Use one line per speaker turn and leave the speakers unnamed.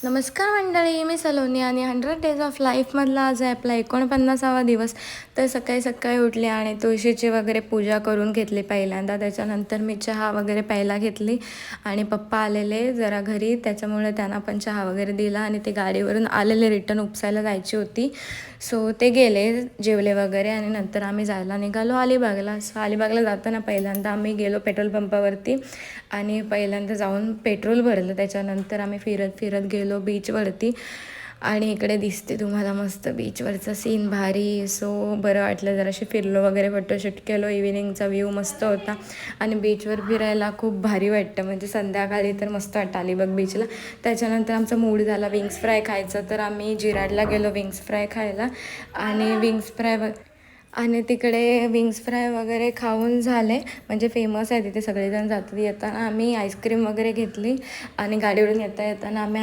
नमस्कार मंडळी, मी सलोनी आणि 100 डेज ऑफ लाईफमधला आज आहे आपला 49वा दिवस. तर सकाळी सकाळी उठले आणि तुळशीची वगैरे पूजा करून घेतली पहिल्यांदा. त्याच्यानंतर मी चहा वगैरे प्यायला घेतली आणि पप्पा आलेले जरा घरी, त्याच्यामुळे त्यांना पण चहा वगैरे दिला आणि ते गाडीवरून आलेले, रिटर्न उपसायला जायची होती. सो ते गेले, जेवले वगैरे आणि नंतर आम्ही जायला निघालो अलिबागला. सो अलिबागला जाताना पहिल्यांदा आम्ही गेलो पेट्रोल पंपावरती आणि पहिल्यांदा जाऊन पेट्रोल भरलं. त्याच्यानंतर आम्ही फिरत फिरत गेलो बीचवरती आणि इकडे दिसते तुम्हाला मस्त बीचवरचा सीन भारी. सो बरं वाटलं, जराशी फिरलो वगैरे, फोटोशूट केलो. इव्हिनिंगचा व्ह्यू मस्त होता आणि बीचवर फिरायला खूप भारी वाटतं, म्हणजे संध्याकाळी तर मस्त वाटतं अलिबाग बीचला. त्याच्यानंतर आमचा मूड झाला विंग्स फ्राय खायचा, तर आम्ही जिराडला गेलो विंग्स फ्राय खायला आणि विंग्स फ्राय आणि तिकडे विंग्स फ्राय वगैरे खाऊन झाले, म्हणजे फेमस आहे तिथे, सगळेजण जातात. येताना आम्ही आईस्क्रीम वगैरे घेतली आणि गाडीवरून येताना आम्ही